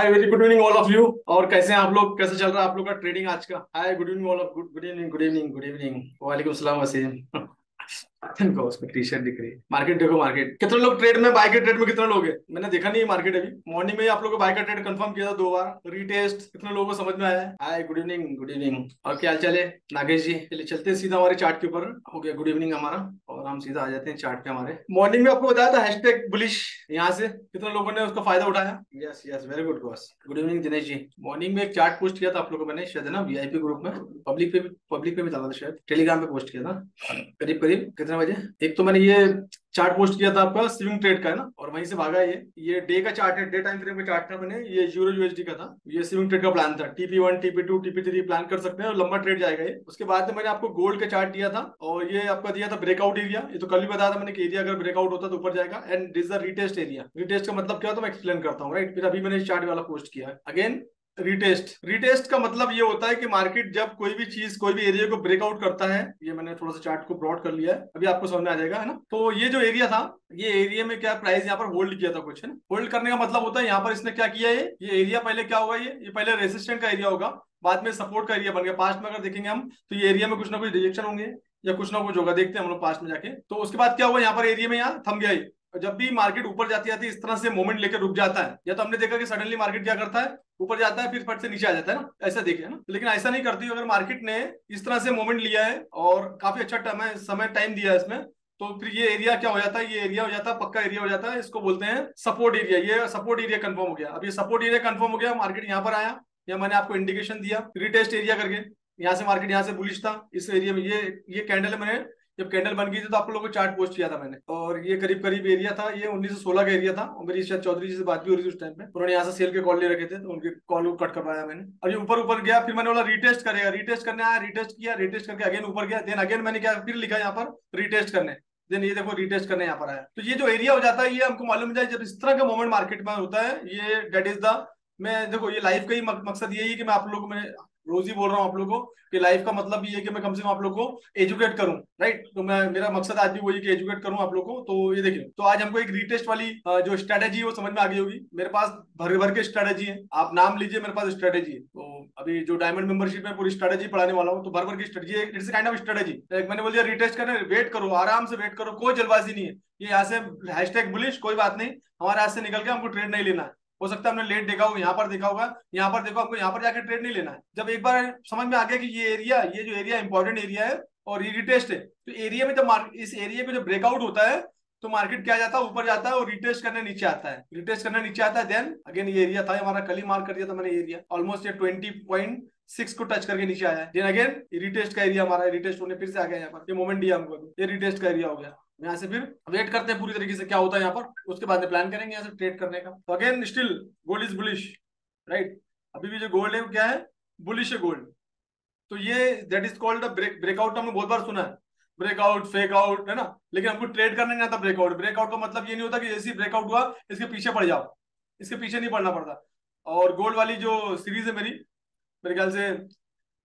Hi very good evening all of you. और कैसे हैं आप लोग? कैसे चल रहा है आप लोग का ट्रेडिंग आज का? Hi good evening all of good evening good evening good evening. वालेकुम सलाम वसीम। इनको उसमें टी शर्ट दिख रही है। मार्केट देखो, मार्केट कितने लोग ट्रेड में, बाय के ट्रेड में कितने लोग हैं? मैंने देखा नहीं है मार्केट अभी। मॉर्निंग में ही आप लोगों को बाय का ट्रेड कंफर्म किया था 2 बार। रीटेस्ट कितने लोगों को समझ में आया है? Hi good evening good evening. और क्या हाल चाल है नागेश जी? चलिए चलते हैं सीधा हमारे चार्ट के ऊपर। हो गया गुड इवनिंग हमारा, और हम सीधा आ जाते हैं चार्ट पे। हमारे मॉर्निंग में आपको बताया था हैशटैग बुलिश, यहाँ से कितने लोगों ने उसका फायदा उठाया? Yes yes, very good boss. Good evening Dinesh ji. Morning में एक चार्ट पोस्ट किया था आप लोगों को मैंने, शायद है ना वीआईपी ग्रुप में, पब्लिक पे भी डाला था, शायद टेलीग्राम पे पोस्ट किया था करीब करीब कितने बजे। एक तो मैंने ये चार्ट पोस्ट किया था आपका स्विंग ट्रेड का, है ना, और वहीं से भागा। ये डे का चार्ट है, डे टाइम फ्रेम का चार्ट था। मैंने ये यूरो यूएसडी का था। ये स्विंग ट्रेड का प्लान था, TP1 TP2 TP3 प्लान कर सकते हैं और लंबा ट्रेड जाएगा ये। उसके बाद में मैंने आपको गोल्ड का चार्ट दिया था, और ये आपका दिया था ब्रेकआउट एरिया। ये तो कल भी बताया था मैंने कि एरिया अगर ब्रेकआउट होता तो ऊपर जाएगा, and this the retest area. Retest का मतलब क्या होता है मैं एक्सप्लेन करता हूँ, राइट। फिर अभी मैंने चार्ट वाला पोस्ट किया है अगेन। रीटेस्ट का मतलब ये होता है कि मार्केट जब कोई भी चीज कोई भी एरिया को ब्रेकआउट करता है, ये मैंने थोड़ा सा चार्ट को ब्रॉड कर लिया है, अभी आपको समझ में आ जाएगा, है ना। तो ये जो एरिया था, ये एरिया में क्या प्राइस यहाँ पर होल्ड किया था कुछ, है ना। होल्ड करने का मतलब होता है यहाँ पर इसने क्या किया है, ये एरिया पहले क्या होगा, ये पहले रेसिस्टेंट का एरिया होगा, बाद में सपोर्ट का एरिया बन गया। पास्ट में अगर देखेंगे हम तो ये एरिया में कुछ ना कुछ रिजेक्शन होंगे या कुछ ना कुछ होगा, देखते हैं हम लोग पास्ट में जाके। तो उसके बाद क्या हुआ, यहाँ पर एरिया में यहाँ थम गया ये। जब भी मार्केट ऊपर जाती आती है इस तरह से मोमेंट लेकर रुक जाता है, या तो हमने देखा कि सडनली मार्केट क्या करता है, ऊपर जाता है फिर फट से नीचे आ जाता है ना, ऐसा देखे है ना। लेकिन ऐसा नहीं करती। अगर मार्केट ने इस तरह से मोमेंट लिया है और काफी अच्छा समय टाइम दिया है इसमें, तो फिर ये एरिया क्या हो जाता है, ये एरिया हो जाता है पक्का एरिया हो जाता है। इसको बोलते हैं सपोर्ट एरिया। ये सपोर्ट एरिया कंफर्म हो गया। अब ये सपोर्ट एरिया कंफर्म हो गया, मार्केट यहाँ पर आया, या मैंने आपको इंडिकेशन दिया रिटेस्ट एरिया करके। यहाँ से मार्केट यहाँ से बुलिश था इस एरिया में। ये कैंडल है, मैंने जब कैंडल बन गई थी तो आप लोगों को चार्ट पोस्ट किया था मैंने, और ये करीब करीब एरिया था, ये 1916 का एरिया था। और मेरी शायद चौधरी जी से बात भी हो रही थी उस टाइम पे, उन्होंने यहाँ से सेल के कॉल ले रखे थे, तो उनके कॉल को कट करवाया मैंने। और ये ऊपर ऊपर गया, फिर मैंने बोला रिटेस्ट करेगा, रिटेस्ट करने आया, रिटेस्ट किया, रिटेस्ट करके अगेन ऊपर गया, देन अगेन मैंने क्या फिर लिखा यहाँ पर रिटेस्ट करने, देन ये देखो रिटेस्ट करने यहाँ पर आया। तो ये जो एरिया हो जाता है, ये हमको मालूम जाए जब इस तरह का मोमेंट मार्केट में होता है, ये दैट इज द, मैं देखो ये लाइफ का ही मकसद यही है कि मैं आप लोगों को, मैं रोज ही बोल रहा हूँ आप लोगों को कि लाइफ का मतलब ये है कि मैं कम से कम आप लोगों को एजुकेट करूं, राइट। तो मैं, मेरा मकसद आज भी वही कि एजुकेट करूं आप लोगों को। तो ये देखिए, तो आज हमको एक रीटेस्ट वाली जो स्ट्रेटेजी है वो समझ में आ गई होगी। मेरे पास भर भर के स्ट्रेटेजी है, आप नाम लीजिए, मेरे पास स्ट्रेटेजी है। तो अभी जो डायमंड मेंबरशिप में पूरी स्ट्रेटेजी पढ़ाने वाला हूँ, तो भर भर की strategy, it's kind of strategy. मैंने बोल दिया रिटेस्ट करना, वेट करो, आराम से वेट करो, कोई जल्दबाजी नहीं है। ये यहाँ से हैशटैग बुलिश, कोई बात नहीं, हमारे हाथ से निकल के हमको ट्रेड नहीं लेना है। हो सकता है हमने लेट देखा होगा, यहाँ पर देखा होगा, यहाँ पर देखो, हमको यहाँ पर जाकर ट्रेड नहीं लेना है। जब एक बार समझ में आ गया कि ये एरिया, ये जो एरिया इंपॉर्टेंट एरिया है और ये रिटेस्ट है, तो एरिया में जब इस एरिया में जब ब्रेकआउट होता है तो मार्केट क्या जाता है, ऊपर जाता है और रिटेस्ट करने नीचे आता है। रिटेस्ट करने नीचे आता है, देन अगेन ये एरिया था हमारा, कल ही मार्क कर दिया था मैंने एरिया, ऑलमोस्ट ये 20.6 को टच करके नीचे आया है। देन अगेन रिटेस्ट का एरिया हमारा, रिटेस्ट होने फिर से आ गया यहाँ पर, ये मोमेंट दिया हमको, ये रिटेस्ट का एरिया हो गया। यहाँ से फिर वेट करते हैं पूरी तरीके से क्या होता है यहाँ पर, उसके बाद में प्लान करेंगे यहाँ से ट्रेड करने का। तो again still gold is bullish, right. अभी भी जो गोल्ड है वो क्या है, बुलिश है गोल्ड। तो ये दैट इज कॉल्ड ब्रेकआउट। हमने बहुत बार सुना है ब्रेकआउट फेक आउट, है ना, लेकिन हमको ट्रेड करने नहीं आता ब्रेकआउट। ब्रेकआउट का मतलब ये नहीं होता कि जैसे ही ब्रेकआउट हुआ इसके पीछे पड़ जाओ, इसके पीछे नहीं पड़ना पड़ता। और गोल्ड वाली जो सीरीज है मेरी, मेरे ख्याल से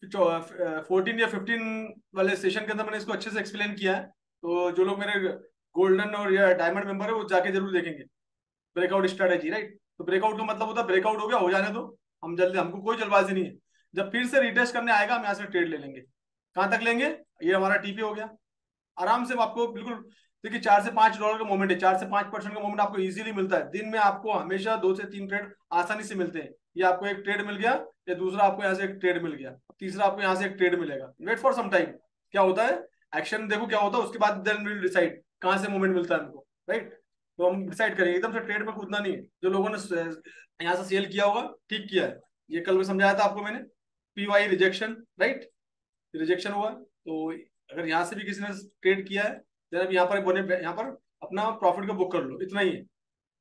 14 या 15 वाले सेशन के अंदर मैंने इसको अच्छे से एक्सप्लेन किया है। तो जो लोग मेरे गोल्डन और या डायमंड मेंबर है वो जाके जरूर देखेंगे ब्रेकआउट स्ट्रेटेजी, राइट। तो ब्रेकआउट का मतलब होता है ब्रेकआउट हो गया, हो जाने दो, हम जल्दी, हमको कोई जल्दबाजी नहीं है। जब फिर से रिटेस्ट करने आएगा हम यहाँ से ट्रेड ले लेंगे। कहाँ तक लेंगे, ये हमारा टीपी हो गया, आराम से आपको बिल्कुल। देखिए $4 से $5 का मोमेंट है, 4 से 5% का मोमेंट आपको इजीली मिलता है दिन में। आपको हमेशा 2 से 3 ट्रेड आसानी से मिलते हैं। ये आपको एक ट्रेड मिल गया, या दूसरा आपको यहाँ से एक ट्रेड मिल गया, तीसरा आपको यहाँ से एक ट्रेड मिलेगा। वेट फॉर सम टाइम, क्या होता है, एक्शन देखो क्या होता है, उसके बाद देन विल डिसाइड कहाँ से मोमेंट मिलता है हमको, राइट। तो हम डिसाइड करेंगे, एकदम से ट्रेड में कूदना नहीं है। जो लोगों ने यहाँ से सेल किया होगा, ठीक किया है। ये कल में समझाया था आपको मैंने, PY रिजेक्शन, राइट, रिजेक्शन हुआ। तो अगर यहाँ से भी किसी ने ट्रेड किया है, देन अब यहाँ पर बोने, यहाँ पर अपना प्रॉफिट को बुक कर लो, इतना ही है।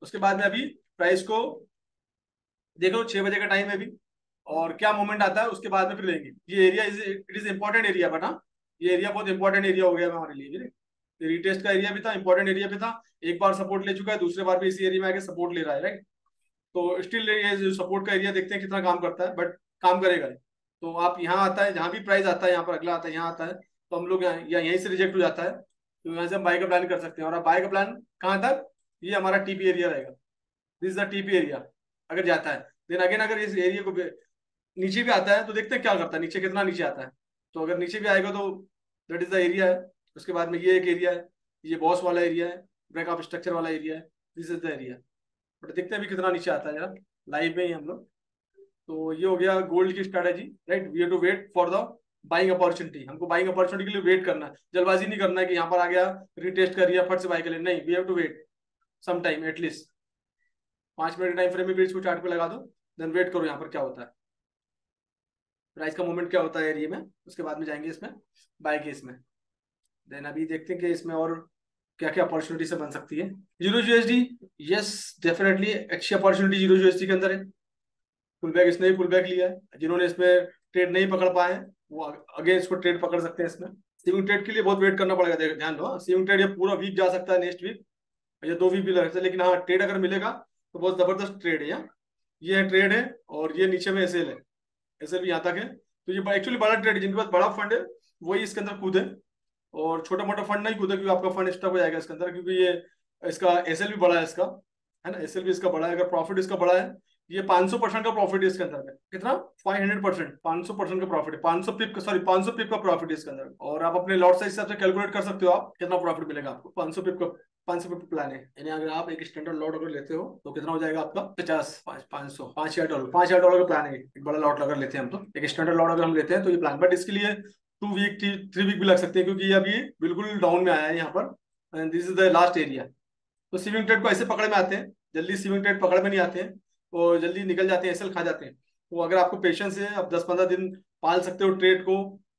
उसके बाद में अभी प्राइस को देख लो, 6 बजे का टाइम है अभी, और क्या मोमेंट आता है उसके बाद में फिर लेंगे। ये area it is important area, but हाँ, ये एरिया बहुत इंपॉर्टेंट एरिया हो गया हमारे लिए। रिटेस्ट का एरिया भी था, इंपॉर्टेंट एरिया भी था। एक बार सपोर्ट ले चुका है, दूसरे बार भी इसी एरिया में आके सपोर्ट ले रहा है, राइट। तो स्टिल ये जो सपोर्ट का एरिया देखते हैं कितना काम करता है, बट काम करेगा। तो आप यहाँ आता है, जहाँ भी प्राइस आता है, यहाँ पर अगला आता है, यहाँ आता है, तो हम लोग यहीं से रिजेक्ट हो जाता है, तो यहाँ से हम बाय का प्लान कर सकते हैं। और आप बाय का प्लान कहाँ तक, ये हमारा टीपी एरिया रहेगा, this is the TP area. अगर जाता है देन अगेन अगर इस एरिया को नीचे भी आता है तो देखते हैं क्या करता है, नीचे कितना नीचे आता है। तो अगर नीचे भी आएगा तो दैट इज द एरिया है। उसके बाद में ये एक एरिया है, ये बॉस वाला एरिया है, ब्रेक ऑफ स्ट्रक्चर वाला एरिया है, this is the area. But देखते हैं अभी कितना नीचे आता है जरा, लाइव में ही हम लोग। तो ये हो गया गोल्ड की strategy, right. We have to wait for the buying opportunity. हमको बाइंग अपॉर्चुनिटी के लिए वेट करना है, जल्दबाजी नहीं करना है कि यहाँ पर आ गया रिटेस्ट कर दिया फट से बाई के लिए, नहीं। We have to wait some time, at least 5 minute time frame में भी इसको चार्ट पे लगा दो, देन वेट करो यहाँ पर क्या होता है, प्राइस का मूवमेंट क्या होता है एरिया में। उसके बाद में जाएंगे इसमें बाय के इसमें। देन अभी देखते हैं कि इसमें और क्या क्या अपॉर्चुनिटी से बन सकती है। जीरो यूएसडी, यस डेफिनेटली अच्छी अपॉर्चुनिटी जीरो यूएसडी के अंदर है। पुल बैक इसने ही पुल बैक लिया है, जिन्होंने इसमें ट्रेड नहीं पकड़ पाए हैं वो अगेन इसको ट्रेड पकड़ सकते हैं। इसमें स्विंग ट्रेड के लिए बहुत वेट करना पड़ेगा, ध्यान दो। स्विंग ट्रेड ये पूरा वीक जा सकता है, नेक्स्ट वीक या 2 वीक भी लग सकता है, लेकिन हाँ ट्रेड अगर मिलेगा तो बहुत जबरदस्त ट्रेड है यहाँ। ये ट्रेड है और ये नीचे में एसएल है, एसएल भी यहाँ तक है। तो ये एक्चुअली बड़ा ट्रेड है, जिनके पास बड़ा फंड है वही इसके अंदर कूदे, और छोटा मोटा फंड नहीं कूदे, क्योंकि आपका फंड स्टक हो जाएगा इसके अंदर, क्योंकि ये इसका एसएल भी बड़ा है इसका, है ना। एसएल भी इसका बड़ा है, अगर प्रॉफिट इसका बड़ा है, ये 500% का प्रॉफिट है इसके अंदर में। कितना? 500%, 500% का प्रॉफिट है, 500 पिप का, सॉरी 500 पिप का प्रॉफिट है इसके अंदर। और आप अपने लॉट साइज हिसाब से कैलकुलेट कर सकते हो आप कितना प्रॉफिट मिलेगा आपको। 500 पिप का 500 पिप प्लान है, यानी अगर आप एक स्टैंडर्ड लॉट अगर लेते हो तो कितना हो जाएगा आपका? 50, 500, $5,000, $5,000 का प्लान है। एक बड़ा लॉट अगर लेते हैं हम, तो एक स्टैंडर्ड लॉट अगर हम लेते हैं तो ये प्लान, बट इसके लिए 2 वीक 3 वीक भी लग सकते हैं, क्योंकि ये अभी बिल्कुल डाउन में आया है यहाँ पर, and this is the last area. तो स्विंग ट्रेड को ऐसे पकड़ में आते हैं, जल्दी स्विंग ट्रेड पकड़ में नहीं आते हैं और जल्दी निकल जाते हैं, एसएल खा जाते हैं। तो अगर आपको पेशेंस है, आप 10-15 दिन पाल सकते हो ट्रेड को,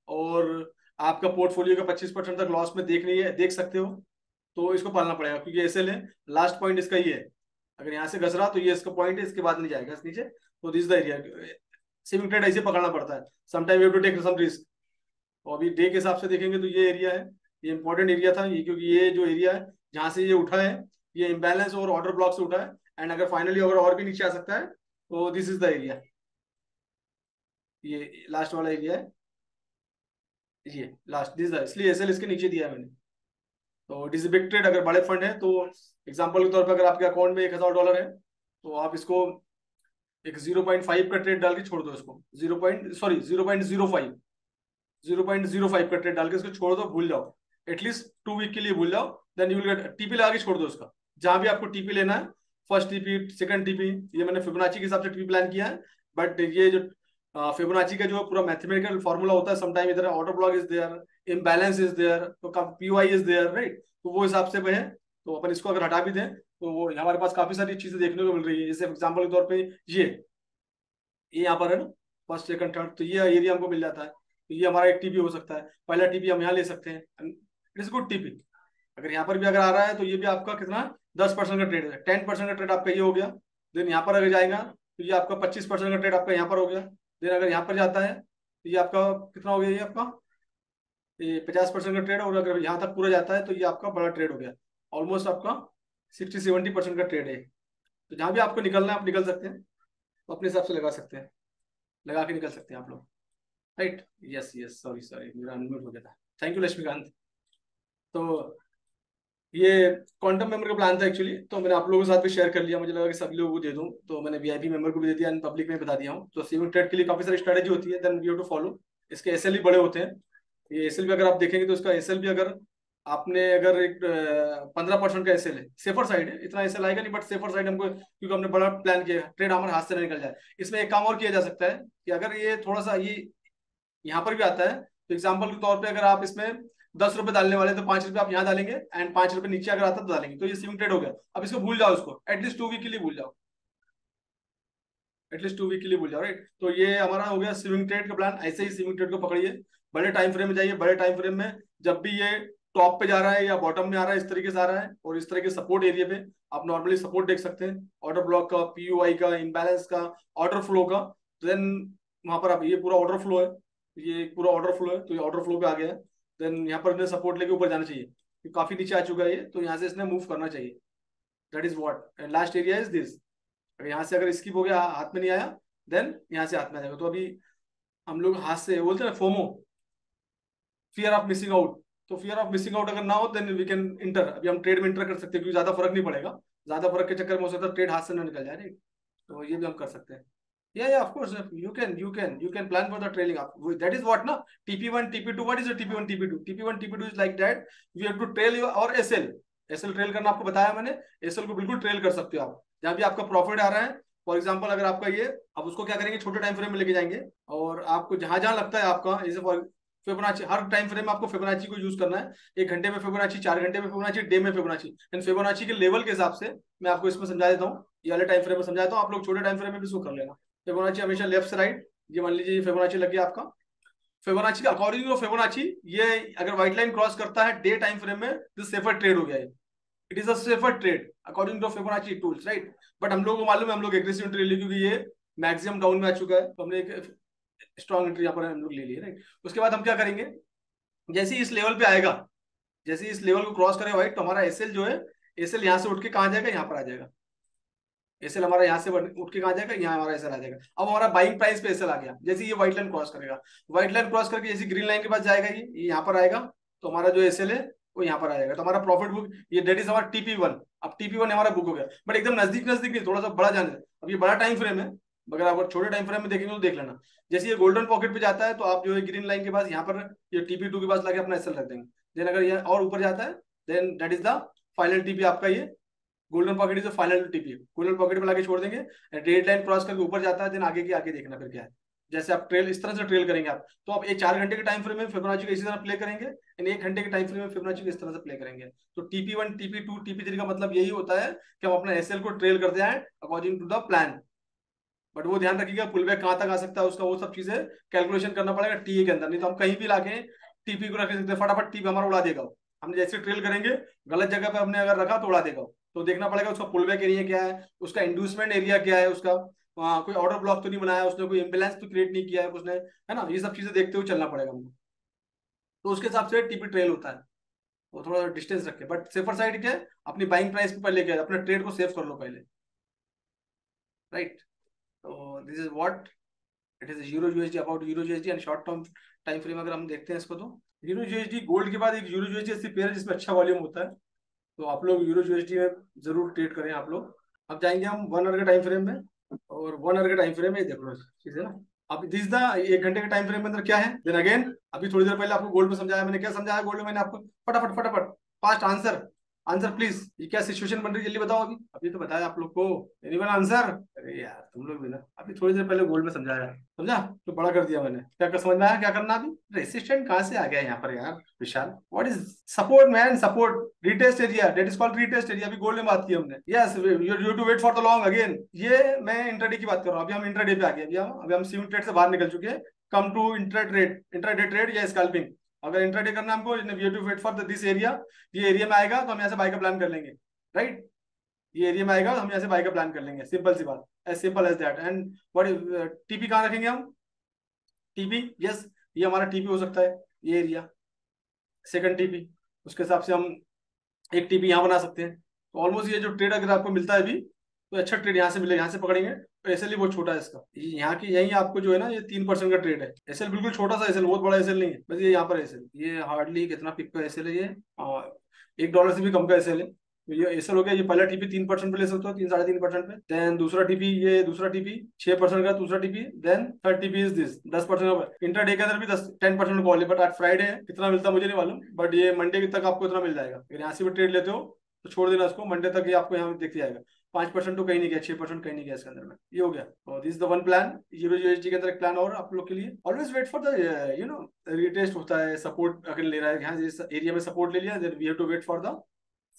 और आपका पोर्टफोलियो का 25% तक लॉस में देख सकते हो, तो इसको पालना पड़ेगा, क्योंकि एसएल है। लास्ट पॉइंट इसका ये है, अगर यहाँ से घस रहा तो ये इसका पॉइंट है, इसके बाद नहीं जाएगा इस नीचे। तो this the area, swing trade ऐसे पकड़ना पड़ता है, sometime you have to take some risk. और अभी डे के हिसाब से देखेंगे तो ये एरिया है, ये इंपॉर्टेंट एरिया था ये, क्योंकि ये जो एरिया है जहां से ये उठा है, ये इम्बैलेंस और ऑर्डर ब्लॉक से उठा है, एंड अगर फाइनली अगर और भी नीचे आ सकता है तो दिस इज द एरिया, ये लास्ट वाला एरिया है, ये लास्ट दिस द, इसलिए एसएल इसके नीचे दिया है मैंने। तो इट इज बिग ट्रेड, अगर बड़े फंड है तो एग्जांपल के तौर पर अगर आपके अकाउंट में $1,000 है, तो आप इसको एक 0.5 का ट्रेड डाल के छोड़ दो इसको, 0.05 का ट्रेड डाल के इसको छोड़ दो, भूल जाओ, एटलीस्ट 2 वीक के लिए भूल जाओ। Then you will get TP लगा के छोड़ दो उसका, जहां भी आपको टीपी लेना है, फर्स्ट टीपी, सेकंड टीपी, ये मैंने फिबोनाची के हिसाब से टीपी प्लान किया है। बट ये जो फिबोनाची का जो पूरा मैथमेटिकल फॉर्मूला होता है, समटाइम इधर order block is there, imbalance is there, तो पीओआई इज देयर, राइट। तो वो हिसाब से है, तो अपन इसको अगर हटा भी दें तो वो हमारे पास काफी सारी चीजें देखने को मिल रही है। जैसे एग्जाम्पल के तौर पर ये यहाँ पर है ना, फर्स्ट सेकंड थर्ड, तो ये एरिया हमको मिल जाता है। तो ये हमारा एक टीपी हो सकता है, पहला टीपी हम यहाँ ले सकते हैं, इट इज गुड टीपी। अगर यहाँ पर भी अगर आ रहा है तो ये भी आपका कितना, 10% का ट्रेड है, 10% का ट्रेड आपका ये हो गया। देन यहाँ पर अगर जाएगा तो ये आपका 25% का ट्रेड आपका यहाँ पर हो गया। देन अगर यहाँ पर जाता है तो ये आपका कितना हो गया, ये आपका ये 50% का ट्रेड, और अगर यहाँ तक पूरा जाता है तो ये आपका बड़ा ट्रेड हो गया, ऑलमोस्ट आपका 60-70% का ट्रेड है। तो जहाँ भी आपको निकलना है आप निकल सकते हैं, तो अपने हिसाब से लगा सकते हैं, लगा के निकल सकते हैं आप लोग, right. Yes yes, sorry sorry, मेरा अनम्यूट हो गया था। Thank you Laxmikant. तो ये क्वांटम मेंबर का प्लान था एक्चुअली, तो मैंने आप लोगों के साथ भी शेयर कर लिया, मुझे लगा कि सभी लोगों को दे दूं, तो मैंने वीआईपी मेंबर को भी दे दिया, पब्लिक में बता दिया हूँ। तो स्विंग ट्रेड के लिए काफी सारी स्ट्रेटेजी होती है, then we have to follow. इसके एसएल भी बड़े होते हैं, ये एसएल भी अगर आप देखेंगे तो इसका एसएल भी, अगर आपने अगर एक 15% का एसएल है, सेफर साइड है, इतना एसएल आएगा नहीं, बट सेफर साइड हमको, क्योंकि हमने बड़ा प्लान किया, ट्रेड हमारे हाथ से नहीं निकल जाए। इसमें एक काम और किया जा सकता है कि अगर ये थोड़ा सा ये यहाँ पर भी आता है, तो एग्जाम्पल के तौर पे अगर आप इसमें 10 रुपए डालने वाले तो 5 रुपए आप यहाँ डालेंगे, एंड 5 रुपए नीचे अगर आता है तो डालेंगे, तो ये स्विंग ट्रेड हो गया। अब इसको भूल जाओ, इसको एटलीस्ट 2 वीक के लिए भूल जाओ, एटलीस्ट 2 वीक के लिए भूल जाओ, राइट। तो ये हमारा हो गया स्विंग ट्रेड का प्लान। ऐसे ही स्विंग ट्रेड को पकड़िए, बड़े टाइम फ्रेम में जाइए, बड़े टाइम फ्रेम में जब भी ये टॉप पे जा रहा है या बॉटम में आ रहा है, इस तरीके से आ रहा है, और इस तरह के सपोर्ट एरिया पे आप नॉर्मली सपोर्ट देख सकते हैं, ऑर्डर ब्लॉक का, पीयूआई का, इम्बैलेंस का, ऑर्डर फ्लो का। देन वहां पर आप, ये पूरा ऑर्डर फ्लो है, ये पूरा ऑर्डर फ्लो है, तो ये ऑर्डर फ्लो पे आ गया है। देन यहाँ पर सपोर्ट लेके ऊपर जाना चाहिए, ये काफी नीचे आ चुका है ये, तो यहाँ से इसने मूव करना चाहिए, that is what, and last area is this. यहाँ से अगर स्किप हो गया, हाथ में नहीं आया, देन यहाँ से हाथ में आ जाएगा। तो अभी हम लोग हाथ से बोलते हैं ना, FOMO, fear of missing out, तो फियर ऑफ मिसिंग आउट अगर ना हो देन वी कैन इंटर, अभी हम ट्रेड में इंटर कर सकते हैं, क्योंकि ज्यादा फर्क नहीं पड़ेगा, ज्यादा फर्क के चक्कर में हो सकता है ट्रेड हाथ से ना निकल जाए, राइट। तो ये भी हम कर सकते हैं। Yeah, of course, you can plan for the trailing up. That is what, na, TP1, TP2. What is the TP1, TP2? TP1, TP2 is like that. You have to trail your और SL trail करना आपको बताया मैंने। SL को बिल्कुल trail कर सकते हो आप, जहाँ भी आपका प्रॉफिट आ रहा है। फॉर एग्जांपल अगर आपका ये, अब उसको क्या करेंगे, छोटे टाइम फ्रेम में लेके जाएंगे, और आपको जहां जहां लगता है आपका, जैसे for Fibonacci, her time frame में आपको फिबोनाची को यूज करना है। 1 घंटे में फिबोनाची, 4 घंटे में फिबोनाची, डे में फिबोनाची, एंड फिबोनाची के लेवल के हिसाब से मैं आपको इसमें समझा देता हूँ। ये वाले टाइम फ्रेम में समझा देता हूँ, आप लोग छोटे टाइम फ्रेम में भी इसको कर लेना। फिबोनाची हमेशा लेफ्ट से राइट, ये मान लीजिए ये फिबोनाची लग गया आपका। फिबोनाची का अकॉर्डिंग टू फिबोनाची, ये अगर व्हाइट लाइन क्रॉस करता है डे टाइम फ्रेम में, तो सेफर ट्रेड हो गया है। It is a safer trade according to Fibonacci tools, right. But हम लोग को मालूम है, हम लोग एग्रेसिव एंट्री ले ली, क्योंकि ये मैक्सिमम डाउन में आ चुका है, तो हमने एक स्ट्रॉन्ग एंट्री यहाँ पर हम लोग ले ली, राइट। उसके बाद हम क्या करेंगे, जैसे ही इस लेवल पे आएगा, जैसे ही इस लेवल को क्रॉस करेगा व्हाइट, तो हमारा एसएल जो है, एसएल यहाँ से उठ के कहाँ जाएगा, यहाँ पर आ जाएगा। एसएल हमारा यहाँ से उठ के कहाँ जाएगा, यहाँ हमारा एसएल आ जाएगा। अब हमारा बाइंग प्राइस पे एसएल आ गया, जैसे ये व्हाइट लाइन क्रॉस करेगा, व्हाइट लाइन क्रॉस करके जैसे ग्रीन लाइन के पास जाएगा, ये यहाँ पर आएगा, तो हमारा जो एसएल है वो यहाँ पर आ जाएगा। तो हमारा प्रॉफिट बुक ये, डेट इज हमारा TP1। अब TP1 हमारा बुक हो गया, बट एकदम नजदीक नजदीक नहीं, थोड़ा सा बड़ा जाने। अब ये बड़ा टाइम फ्रेम है, अगर आप छोटे टाइम फ्रेम में देखेंगे तो देख लेना। जैसे ये गोल्डन पॉकेट पे जाता है, तो आप जो है ग्रीन लाइन के पास यहाँ पर ये TP2 के पास लाके अपना एसएल रख देंगे। देन अगर ये और ऊपर जाता है, then that is the final TP आपका। ये golden pocket is final TP, golden pocket में लाके छोड़ देंगे। रेड लाइन क्रॉस करके ऊपर जाता है, देन आगे की आगे देखना फिर क्या है। जैसे आप ट्रेल इस तरह से ट्रेल करेंगे आप, तो आप एक 4 घंटे के टाइम फ्रेम में फिबोनाची को इसी तरह प्ले करेंगे, एंड 1 घंटे के टाइम फ्रेम में फिबोनाची को इस तरह से प्ले करेंगे। तो TP1, TP2, TP3 का मतलब यही होता है कि हम अपना एसएल को ट्रेल करते हैं according to the plan. But वो ध्यान रखिएगा पुल बैक कहाँ तक आ सकता है उसका, वो सब चीजें कैलकुलेशन करना पड़ेगा टीए के अंदर, नहीं तो हम कहीं भी लाके टीपी को रख सकते हैं, फटाफट टीपी हमारा उड़ा देगा। हमने जैसे ट्रेल करेंगे, गलत जगह पे हमने अगर रखा तो उड़ा देगा। तो देखना पड़ेगा उसका पुल बैक एरिया क्या है, उसका इंड्यूसमेंट एरिया क्या है, उसका कोई ऑर्डर ब्लॉक तो नहीं बनाया उसने, कोई इम्बेलेंस तो क्रिएट नहीं किया है उसने, है ना। ये सब चीजें देखते हुए चलना पड़ेगा हमको, तो उसके हिसाब से टीपी ट्रेल होता है। वो थोड़ा डिस्टेंस रखे, बट सेफर साइड क्या है, अपनी बाइंग प्राइस पे पहले क्या है, अपने ट्रेड को सेव कर लो पहले, राइट। तो this is what it is euro USD, about euro USD and short term time frame अगर हम देखते हैं इसको, तो यूरो यूएसडी गोल्ड के बाद एक यूरो यूएसडी ऐसी पेयर है जिसमें अच्छा वॉल्यूम होता है, तो आप लोग यूरो यूएसडी में जरूर ट्रेड करें आप लोग। अब जाएंगे हम 1 आवर के टाइम फ्रेम में, और 1 आवर के टाइम फ्रेम में देख लो चीज है ना। अब दिस द 1 घंटे के टाइम फ्रेम के अंदर क्या है, देन अगेन अभी थोड़ी देर पहले आपको गोल्ड में समझाया मैंने, क्या समझाया गोल्ड में मैंने आपको, फटाफट फटाफट फास्ट आंसर, आंसर प्लीज। ये क्या सिचुएशन बन रही है जल्दी बताओ। अभी अभी तो बताया आप लोग को, एनीवन आंसर। अरे यार तुम लोग भी ना, अभी थोड़ी देर पहले गोल्ड में समझाया, समझा तो बड़ा कर दिया मैंने। क्या कर समझ में आया क्या करना अभी। रेसिस्टेंट कहाँ से आ गया यहाँ पर यार Vishal, what is support man, support retest area, that is called retest area. अभी गोल्ड में बात की हमने, yes you to wait for the long again. ये मैं इंट्राडे की बात कर रहा हूँ, अभी हम इंट्राडे पे आ गए, अभी हम स्विंग ट्रेड से बाहर निकल चुके हैं। कम टू इंट्राडे ट्रेड या स्कैल्पिंग। अगर इंट्राडे करना हमको, we have to wait for this area. ये एरिया में आएगा तो हम यहाँ से बाय का प्लान कर लेंगे, राइट। ये एरिया में आएगा तो हम यहाँ से बाय का प्लान कर लेंगे, सिंपल सी बात, as simple as that. And what TP कहाँ रखेंगे हम, टीपी, यस ये हमारा टीपी हो सकता है, ये एरिया सेकंड टीपी। उसके हिसाब से हम एक टीपी यहाँ बना सकते हैं। तो ऑलमोस्ट ये जो ट्रेड अगर आपको मिलता है अभी, तो अच्छा ट्रेड यहाँ से मिलेगा, यहाँ से पकड़ेंगे। तो एसएल बहुत छोटा है इसका, यहाँ की यही आपको जो है ना, ये 3% का ट्रेड है। एसएल बिल्कुल छोटा सा एसएल, बहुत बड़ा एसएल नहीं है, बस ये यहाँ पर एसएल, ये हार्डली कितना पिक का एसएल है ये, $1 से भी कम का एसएल है। तो ये एसएल हो गया। ये पहला टीपी 3% पे ले सकते हो, 3 साढ़े 3% पे। देन दूसरा टीपी, ये दूसरा टीपी 6% का दूसरा TP. Then third TP is this 10%। Intraday के अंदर भी 10% कॉल है, बट आज फ्राइडे है, कितना मिलता है मुझे नहीं मालूम, बट ये मंडे तक आपको इतना मिल जाएगा। अगर यहाँ से भी ट्रेड लेते हो तो छोड़ देना उसको, मंडे तक ये आपको यहाँ दिख जाएगा। 5% तो कहीं नहीं गया, 6% कहीं नहीं गया इसके अंदर में, ये हो गया। तो this the one plan euro USD के अंदर, एक प्लान और आप लोग के लिए। Always wait for the retest होता है, सपोर्ट अगर ले रहा है, यहाँ से एरिया में सपोर्ट ले लिया, then we have to wait for the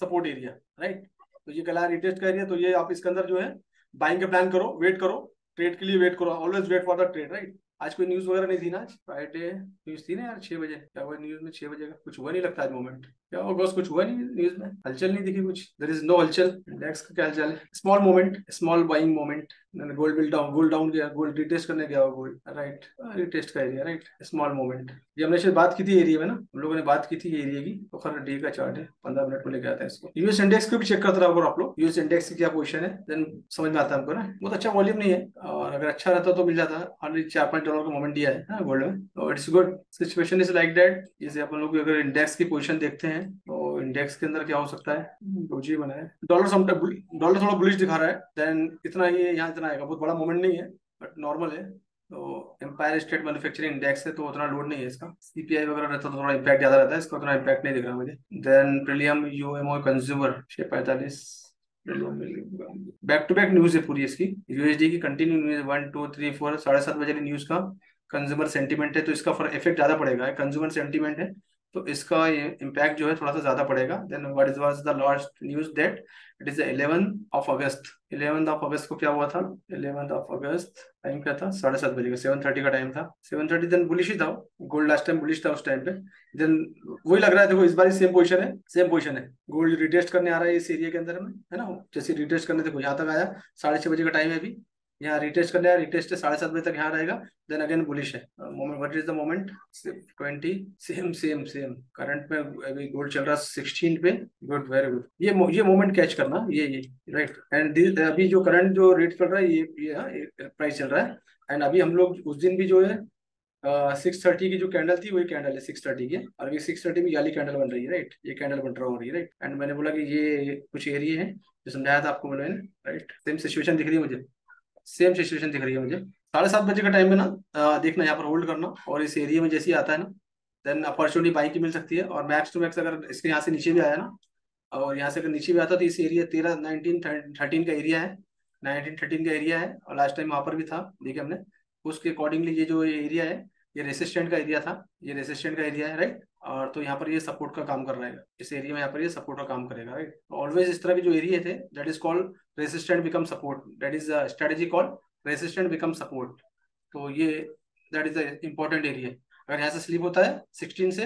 support area, right. तो ये कल रिटेस्ट का एरिया, तो ये आप इसके अंदर जो है बाइंग का प्लान करो, वेट करो, ट्रेड के लिए वेट करो, always wait for the trade, right. आज कोई न्यूज वगैरह नहीं थी ना, आज फ्राइडे न्यूज थी ना यार 6 बजे, क्या हुआ न्यूज में 6 बजे का, कुछ हुआ नहीं लगता आज मोमेंट, क्या हुआ बस, कुछ हुआ नहीं न्यूज में, हलचल नहीं दिखी कुछ, देयर इज नो हलचल। इंडेक्स का क्या हलचल है, small moment, small buying moment. Gold bill down, gold down गया, गोल्ड रिटेस्ट करने गया गोल्ड, राइट, रिटेस्ट का एरिया, राइट, स्मॉल मोमेंट। ये हमने शायद बात की थी एरिया में ना, हम लोगों ने बात की थी एरिया की। तो खैर डे का चार्ट है, 15 मिनट में लेके आता है इसको। यूएस इंडेक्स को भी चेक करते रहो आप लोग, यूएस इंडेक्स की क्या पोजीशन है, देन समझ में आता है हमको ना। बहुत अच्छा वॉल्यूम नहीं है, और अगर अच्छा रहता तो मिल जाता है। ऑलरेडी $4-5 का मोमेंट दिया है गोल्ड में, तो it's good. Situation is like that. जैसे अपन लोग अगर इंडेक्स की पोजीशन देखते हैं, तो इंडेक्स के अंदर क्या हो सकता है, डोजी बना है, डॉलर थोड़ा बुलिश दिखा रहा है, देन इतना ये यहाँ इतना आएगा, बहुत बड़ा मोमेंट नहीं है। बट नॉर्मल है। तो एम्पायर स्टेट मैन्युफैक्चरिंग इंडेक्स है तो उतना लोड नहीं है इसका। सीपीआई वगैरह रहता तो थोड़ा इम्पैक्ट ज्यादा रहता है, इसका उतना इम्पैक्ट नहीं दिख रहा मुझे। देन प्रीलियम UMO consumer 645। Back to back news है पूरी इसकी। यूएसडी की कंटिन्यू न्यूज 1 2 3 4 7:30 बजे की न्यूज का कंज्यूमर सेंटीमेंट है, तो इसका इफेक्ट ज्यादा पड़ेगा। कंज्यूमर सेंटीमेंट है तो इसका ये इम्पैक्ट जो है थोड़ा सा ज्यादा पड़ेगा। Then what is was the last news that it is 11 of August. 11 of August को क्या हुआ था? 11 ऑफ अगस्त टाइम क्या था? 7:30 बजे का, 7:30 का टाइम था। 7:30 दिन बुलिश ही था। गोल्ड लास्ट टाइम बुलिश था उस टाइम पे। देन वही लग रहा है, देखो इस बार सेम पोजीशन है, सेम पोजीशन है। गोल्ड रिटेस्ट करने आ रहा है इस एरिया के अंदर में, है ना। जैसे रिटेस्ट करने देखो यहाँ तक आया, 6:30 बजे का टाइम है अभी। यहाँ रिटेस्ट करने आया, रिटेस्ट है 7:30 बजे तक यहाँ रहेगा। देन अगेन बुलिश है। Moment, what is the moment? 20। Same same same current में अभी गोल्ड चल रहा है 16 पे। Good, very good. ये मोमेंट कैच करना, ये राइट। एंड अभी जो करंट जो रेट चल रहा है ये प्राइस चल रहा है। एंड अभी हम लोग उस दिन भी जो है 6:30 की जो कैंडल थी वही कैंडल है 6:30 की, और अभी 6:30 में याली कैंडल बन रही है, राइट। ये कैंडल बन रहा हो रही है, राइट। एंड मैंने बोला कि ये कुछ एरिया है जो समझाया था आपको मैंने, राइट। सेम सिचुएशन दिख रही है मुझे, सेम सिचुएशन दिख रही है मुझे। 7:30 बजे का टाइम में ना देखना, यहाँ पर होल्ड करना, और इस एरिया में जैसे ही आता है ना देन अपॉर्चुनिटी बाई की मिल सकती है। और मैक्स टू मैक्स अगर इसके यहाँ से नीचे भी आया ना, और यहाँ से अगर नीचे भी आता तो इस एरिया 13 19 13 का एरिया है, 19 13 का एरिया है। और लास्ट टाइम वहां पर भी था, देखिए हमने। उसके अकॉर्डिंगली ये जो एरिया है ये रेसिस्टेंट का एरिया था, ये रेसिस्टेंट का एरिया है, राइट। और तो यहाँ पर ये सपोर्ट का काम कर रहा है, इस एरिया में यहाँ पर ये सपोर्ट का काम करेगा, राइट। ऑलवेज इस तरह के जो एरिया थे that is called resistant become support, that is strategy called resistant become support. तो ये that is the important area. अगर यहाँ से स्लिप होता है 16 से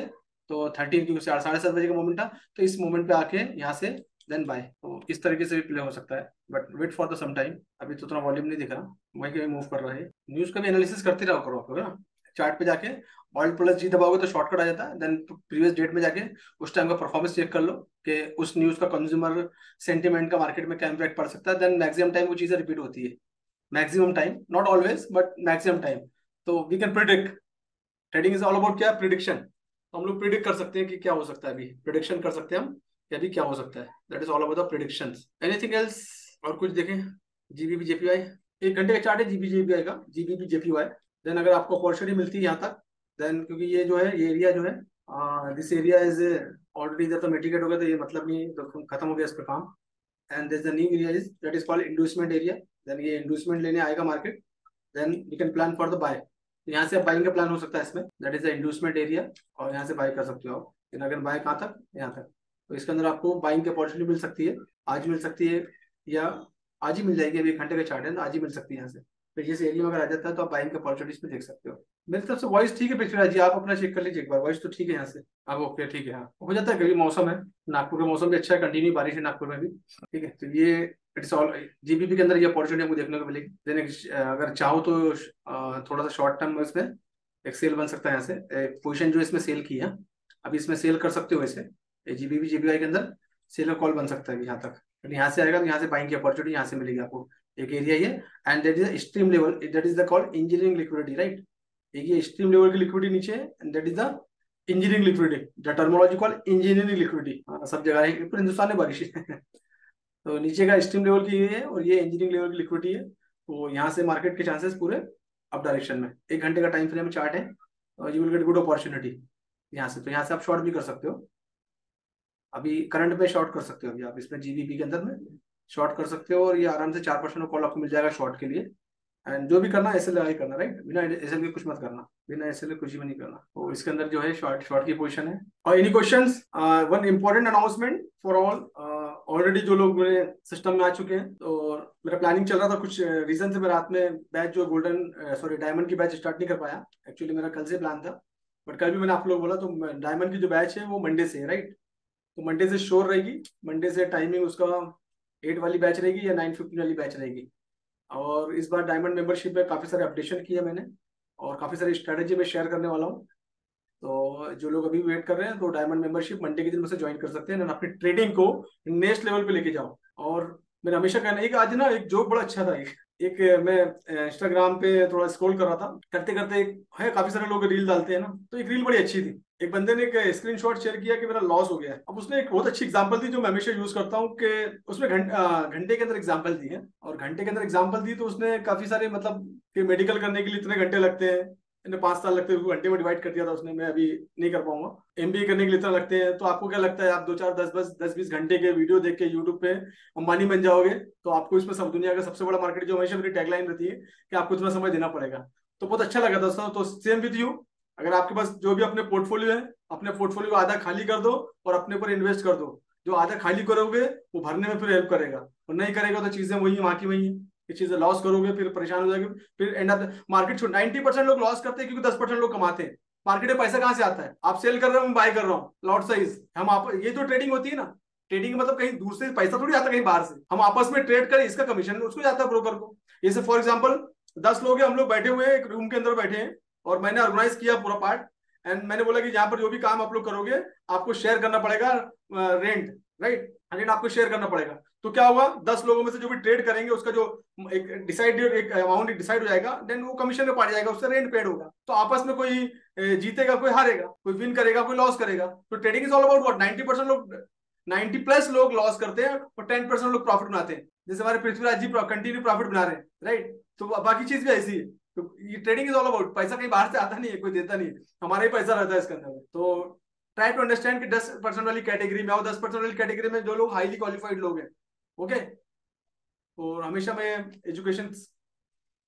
तो 13, क्योंकि 7:30 बजे का मोमेंट था, तो इस मोमेंट पे आके यहाँ से देन बाय, तो इस तरीके से भी प्ले हो सकता है। But wait for the some time, अभी तो उतना वॉल्यूम नहीं दिख रहा, वहीं के मूव कर रहा है। न्यूज का भी एनालिसिस करते रहो करो आप लोग, है ना। चार्ट पे जाके ऑल्ट प्लस जी दबाओगे तो शॉर्टकट आ जाता है। देन प्रीवियस डेट में जाके उस टाइम का परफॉर्मेंस चेक कर लो कि उस न्यूज का कंज्यूमर सेंटीमेंट का मार्केट में क्या इम्पैक्ट पड़ सकता है। देन मैक्सिमम टाइम वो चीजें रिपीट होती है, maximum time, not always but maximum time. तो we can predict. Trading is all about क्या? प्रिडिक्शन। तो हम लोग प्रिडिक्ट कर सकते हैं कि क्या हो सकता है, अभी प्रिडिक्शन कर सकते हैं हम कि अभी क्या हो सकता है। That is all about the prediction. Anything else? और कुछ देखें? जीबीपी जेपीवाई 1 घंटे का चार्ट है, जीबी जेपीआई का, जीबीपी जेपीवाई। देन अगर आपको अपॉर्चुनिटी मिलती है यहाँ तक, देन क्योंकि ये जो है ये एरिया जो है दिस एरिया इज ऑलरेडी, जब तो मिटिगेट हो गया तो ये मतलब नहीं तो खत्म हो गया इस पे काम। And this the new area is that is called inducement area. Then ये इंड्यूसमेंट लेने आएगा market, then we can plan for the buy. यहाँ से बाइंग का प्लान हो सकता है इसमें, that is the inducement area, और यहाँ से बाय कर सकते हो आप। लेकिन अगर बाय कहाँ तक? यहाँ तक। तो इसके अंदर आपको बाइंग की अपॉर्चुनिटी मिल सकती है, आज मिल सकती है, या आज ही मिल जाएगी। अभी 1 घंटे का चार्ट है तो आज ही मिल सकती है यहाँ से। फिर जिस एरिया में अगर आ जाता है तो आप बाइंग की अपॉर्चुनिटीज में देख सकते हो। मेरी तरफ से वॉइस ठीक है पृथ्वीराज जी, आप अपना चेक कर लीजिए एक बार, वॉइस तो ठीक है यहाँ से। अब ओके, ठीक है। हाँ, हो जाता है, कभी मौसम है, नागपुर का मौसम भी अच्छा है, कंटिन्यू बारिश है नागपुर में भी, ठीक है। तो ये इट्स ऑल जीबीपी के अंदर ये अपॉर्चुनिटी हमको देखने को मिलेगी। देन अगर चाहो तो थोड़ा सा शॉर्ट टर्म में इसमें एक सेल बन सकता है यहाँ से। एक पोजीशन जो इसमें सेल की है, अभी इसमें सेल कर सकते हो वैसे, जीबीपी जीबीआई के अंदर सेल का कॉल बन सकता है यहाँ तक। यहाँ से आएगा तो यहाँ से बाइंग की अपॉर्चुनिटी यहाँ से मिलेगी आपको, एक एरिया ये। And that is stream level, that is the called engineering liquidity, right. ये स्ट्रीम लेवल की लिक्विडिटी नीचे है, and that is the engineering liquidity, the terminology called engineering liquidity. सब जगह है, पूरे हिंदुस्तान में बारिश है। तो नीचे का स्ट्रीम लेवल की ये है, और ये इंजीनियरिंग लेवल की लिक्विडिटी है। तो यहाँ से मार्केट के चांसेस पूरे अप डायरेक्शन में। 1 घंटे का टाइम फ्रेम चार्ट है, और you will get good opportunity यहाँ से। तो यहाँ से आप शॉर्ट भी कर सकते हो, अभी करंट पे शॉर्ट कर सकते हो, अभी आप इसमें जीबीपी के अंदर में शॉर्ट कर सकते हो, और ये आराम से 4% कॉल आपको मिल जाएगा शॉर्ट के लिए। एंड जो भी करना है एसएल लगा के करना, राइट। बिना एसएल के कुछ मत करना, बिना एसएल के कुछ भी नहीं करना। तो इसके अंदर जो है शॉर्ट शॉर्ट की पोजीशन है। और any questions? One important announcement for all, already जो लोग मेरे सिस्टम में आ चुके हैं, तो मेरा प्लानिंग चल रहा था, कुछ रीजन से मैं रात में बैच जो गोल्डन सॉरी डायमंड की बैच स्टार्ट नहीं कर पाया। एक्चुअली मेरा कल से प्लान था, बट कल भी मैंने आप लोग बोला, तो डायमंड की जो बैच है वो मंडे से है, राइट। तो मंडे से श्योर रहेगी, मंडे से टाइमिंग उसका 8 वाली बैच रहेगी या 9:15 वाली बैच रहेगी। और इस बार डायमंड मेंबरशिप में काफ़ी सारे अपडेशन किए मैंने, और काफ़ी सारी स्ट्रैटेजी में शेयर करने वाला हूँ। तो जो लोग अभी वेट कर रहे हैं तो डायमंड मेंबरशिप मंडे के दिन में से ज्वाइन कर सकते हैं, और अपनी ट्रेडिंग को नेक्स्ट लेवल पे लेके जाओ। और मेरा हमेशा कहना है, एक आज ना एक जोक बड़ा अच्छा था, एक मैं इंस्टाग्राम पे थोड़ा स्क्रॉल कर रहा था, करते करते एक है, काफी सारे लोग रील डालते हैं ना, तो एक रील बड़ी अच्छी थी। एक बंदे ने एक स्क्रीनशॉट शेयर किया कि मेरा लॉस हो गया है। अब उसने एक बहुत अच्छी एग्जांपल दी जो मैं हमेशा यूज करता हूँ कि उसमें घंटे के अंदर एग्जांपल दी है, और घंटे के अंदर एग्जांपल दी तो उसने काफी सारे मतलब कि मेडिकल करने के लिए इतने घंटे लगते हैं, इन्हें 5 साल लगते हैं, घंटे में डिवाइड कर दिया था उसने, मैं अभी नहीं कर पाऊंगा। एमबीए करने के लिए इतना लगते हैं, तो आपको क्या लगता है आप 2 4 10 10 20 घंटे के वीडियो देख के यूट्यूब पे अंबानी बन जाओगे? तो आपको इसमें सब दुनिया का सबसे बड़ा मार्केट, जो हमेशा मेरी टैगलाइन रहती है कि आपको इतना समय देना पड़ेगा। तो बहुत अच्छा लगा दोस्तों। तो सेम विद यू, अगर आपके पास जो भी अपने पोर्टफोलियो है, अपने पोर्टफोलियो को आधा खाली कर दो और अपने पर इन्वेस्ट कर दो। जो आधा खाली करोगे वो भरने में फिर हेल्प करेगा, और नहीं करेगा तो चीजें वही वहां की वही है। ये चीजें लॉस करोगे फिर परेशान हो जाएंगे, फिर एंड ऑफ मार्केट छोड़। 90% लोग लॉस करते हैं क्योंकि 10% लोग कमाते हैं। मार्केट में पैसा कहाँ से आता है? आप सेल कर रहे हो, मैं बाय कर रहा हूँ, लॉट साइज हम आप, ये जो ट्रेडिंग होती है ना, ट्रेडिंग मतलब कहीं दूर से पैसा थोड़ी आता, कहीं बाहर से हम आपस में ट्रेड करें, इसका कमीशन उसको जाता है ब्रोकर को। जैसे फॉर एग्जाम्पल 10 लोग हैं, हम लोग बैठे हुए हैं एक रूम के अंदर बैठे हैं, और मैंने ऑर्गेनाइज किया पूरा पार्ट, एंड मैंने बोला कि यहाँ पर जो भी काम आप लोग करोगे आपको शेयर करना पड़ेगा रेंट, राइट? रेंट आपको शेयर करना पड़ेगा। तो क्या होगा, 10 लोगों में से जो भी ट्रेड करेंगे उसका जो एक अमाउंट डिसाइड हो जाएगा, देन वो कमीशन में पड़ जाएगा, उससे रेंट पेड होगा। तो आपस में कोई जीतेगा, कोई हारेगा, कोई विन करेगा, कोई लॉस करेगा। तो trading is all about what, 90% लोग, 90+ लोग लॉस करते हैं और 10% लोग प्रॉफिट बनाते हैं। जैसे हमारे पृथ्वीराज जी कंटिन्यू प्रॉफिट बना रहे हैं, राइट? तो बाकी चीज भी ऐसी है। तो ये ट्रेडिंग इज ऑल अबाउट, पैसा कहीं बाहर से आता नहीं है, कोई देता नहीं है, हमारा ही पैसा रहता है इसके अंदर। तो ट्राई टू अंडरस्टैंड कि 10% वाली कैटेगरी में आओ, 10% वाली कैटेगरी में जो लोग हाईली क्वालिफाइड लोग हैं, ओके। और हमेशा मैं एजुकेशन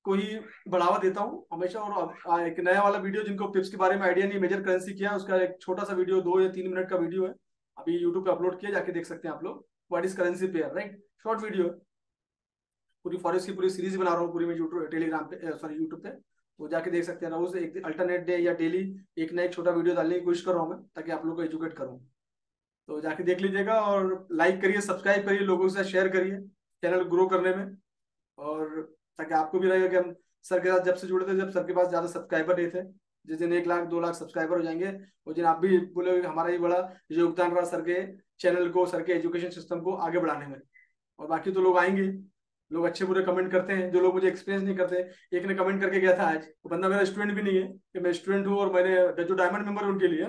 को ही बढ़ावा देता हूँ हमेशा। और एक नया वाला वीडियो, जिनको पिप्स के बारे में आइडिया नहीं, मेजर करेंसी क्या है, उसका एक छोटा सा वीडियो 2 या 3 मिनट का वीडियो है, अभी यूट्यूब पे अपलोड किया, जाके देख सकते हैं आप लोग। What is currency pair, right? Short video है, पूरी फॉरेस्ट की पूरी सीरीज बना रहा हूँ पूरी मैं यूट्यूब टेलीग्राम पे, सॉरी यूट्यूब पे। तो जाके देख सकते हैं, रोज एक अल्टरनेट डे या डेली एक ना एक छोटा वीडियो डालने की कोशिश कर रहा हूँ मैं, ताकि आप लोग को एजुकेट करूँ। तो जाके देख लीजिएगा, और लाइक करिए, सब्सक्राइब करिए, लोगों के साथ शेयर करिए चैनल ग्रो करने में। और ताकि आपको भी लगेगा कि हम सर के साथ जब से जुड़े थे, जब सर के पास ज्यादा सब्सक्राइबर नहीं थे, जिस दिन 1 लाख 2 लाख सब्सक्राइबर हो जाएंगे उस दिन आप भी बोलोगे हमारा ही बड़ा योगदान रहा सर के चैनल को, सर के एजुकेशन सिस्टम को आगे बढ़ाने में। और बाकी तो लोग आएंगे, लोग अच्छे बुरे कमेंट करते हैं, जो लोग मुझे एक्सपीरियंस नहीं करते। एक ने कमेंट करके गया था आज, वो बंदा मेरा स्टूडेंट भी नहीं है कि मैं स्टूडेंट हूँ, और मैंने जो डायमंड मेंबर है उनके लिए,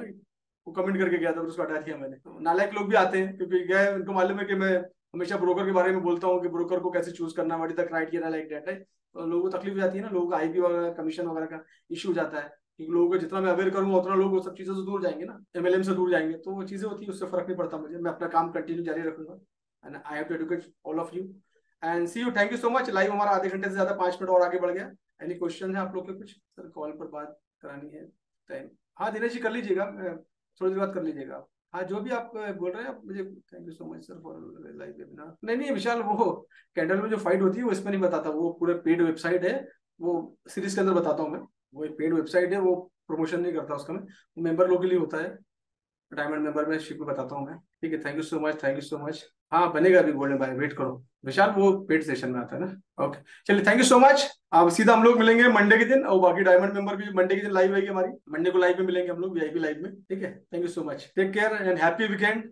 वो कमेंट करके गया था, उसको हटा दिया मैंने। तो नालायक लोग भी आते हैं, क्योंकि गए उनको मालूम है कि मैं हमेशा ब्रोकर के बारे में बोलता हूँ कि ब्रोकर को कैसे चूज करना, what is the criteria, like that, right? तो लोगों को तकलीफ जाती है ना, लोगों को आईपी वगैरह कमीशन वगैरह का इशू जाता है, क्योंकि लोगों को जितना मैं अवेयर करूंगा उतना लोग वो सब चीजों से दूर जाएंगे ना, एमएलएम से दूर जाएंगे। तो वो चीजें होती है, उससे फर्क नहीं पड़ता मुझे, मैं अपना काम कंटिन्यू जारी रखूंगा, and I have to educate all of you and see you. Thank you so much. Live हमारा आधे घंटे से ज्यादा 5 मिनट और आगे बढ़ गया। एनी क्वेश्चन है आप लोग के? कुछ सर कॉल पर बात करानी है टाइम? हाँ दिनेश जी कर लीजिएगा, थोड़ी देर बाद कर लीजिएगा आप। हाँ जो भी आप बोल रहे हैं आप मुझे, thank you so much sir for live webinar. नहीं नहीं विशाल, वो कैंडल में जो फाइट होती है वो इसमें नहीं बताता, वो पूरे पेड वेबसाइट है, वो सीरीज के अंदर बताता हूँ मैं। वो एक पेड वेबसाइट है, वो प्रमोशन नहीं करता उसका मैं, वो मेंबर लोगों के लिए होता है, डायमंड मेंबर में शिप में बताता हूँ मैं। ठीक है, thank you so much, thank you so much. हाँ बनेगा अभी गोल्डन भाई, वेट करो विशाल, वो पेड सेशन में आता है ना। ओके चलिए, थैंक यू सो मच। अब सीधा हम लोग मिलेंगे मंडे के दिन, और बाकी डायमंड मेंबर भी मंडे के दिन लाइव आएगी हमारी, मंडे को लाइव में मिलेंगे हम लोग वीआईपी लाइव में। ठीक है, thank you so much, take care and happy weekend.